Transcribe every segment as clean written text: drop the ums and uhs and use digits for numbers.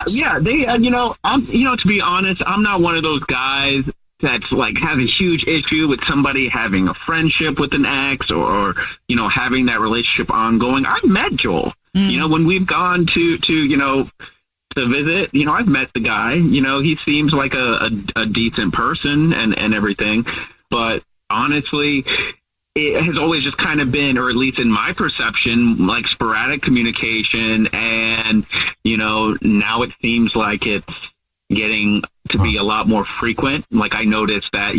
Yeah, they, to be honest, I'm not one of those guys that's like has a huge issue with somebody having a friendship with an ex or having that relationship ongoing. I've met Joel, when we've gone to visit, I've met the guy, he seems like a decent person and everything. But honestly, it has always just kind of been, or at least in my perception, like sporadic communication. And, now it seems like it's getting to be a lot more frequent. Like I noticed that,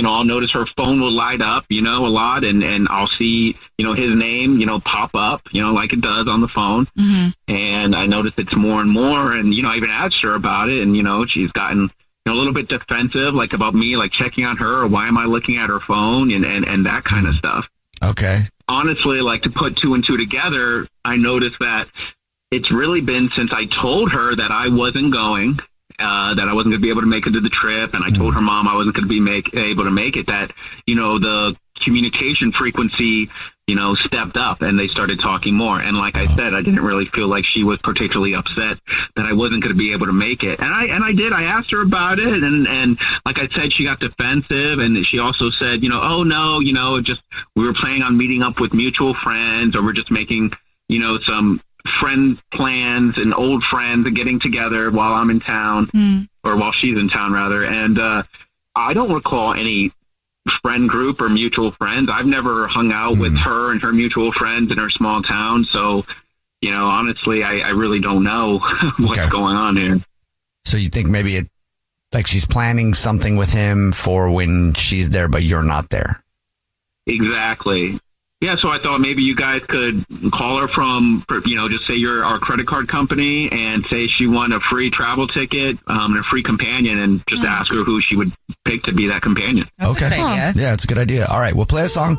I'll notice her phone will light up, a lot, and I'll see, his name, pop up, like it does on the phone. Mm-hmm. And I noticed it's more and more. And, I even asked her about it, and, she's gotten a little bit defensive, like about me, like checking on her, or why am I looking at her phone and that kind of stuff. Okay. Honestly, like to put two and two together, I noticed that it's really been since I told her that I wasn't going, that I wasn't going to be able to make it to the trip. And I told her mom I wasn't going to be able to make it, that, the communication frequency, stepped up and they started talking more. And like I said, I didn't really feel like she was particularly upset that I wasn't going to be able to make it. And I asked her about it. And like I said, she got defensive, and she also said, oh no, just, we were planning on meeting up with mutual friends, or we're just making, some friend plans and old friends and getting together while I'm in town, or while she's in town rather. And, I don't recall any friend group or mutual friends. I've never hung out with her and her mutual friends in her small town. So, honestly, I really don't know what's going on here. So you think maybe like she's planning something with him for when she's there, but you're not there. Exactly. Yeah, so I thought maybe you guys could call her from, just say you're our credit card company and say she won a free travel ticket and a free companion, and just ask her who she would pick to be that companion. That's a good idea. Yeah, it's a good idea. All right, we'll play a song,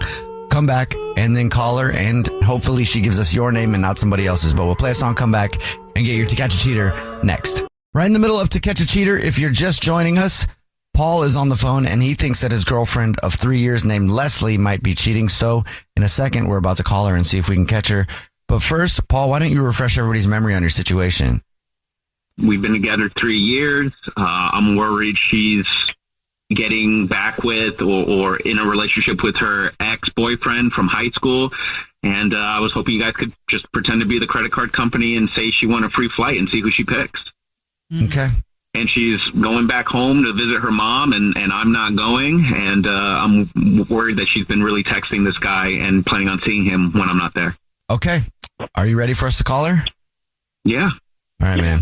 come back, and then call her, and hopefully she gives us your name and not somebody else's. But we'll play a song, come back, and get your To Catch a Cheater next. Right in the middle of To Catch a Cheater, if you're just joining us, Paul is on the phone, and he thinks that his girlfriend of 3 years named Leslie might be cheating. So in a second, we're about to call her and see if we can catch her. But first, Paul, why don't you refresh everybody's memory on your situation? We've been together 3 years. I'm worried she's getting back with or in a relationship with her ex-boyfriend from high school. And I was hoping you guys could just pretend to be the credit card company and say she won a free flight and see who she picks. Okay. And she's going back home to visit her mom, and I'm not going. And I'm worried that she's been really texting this guy and planning on seeing him when I'm not there. Okay. Are you ready for us to call her? Yeah. All right, man.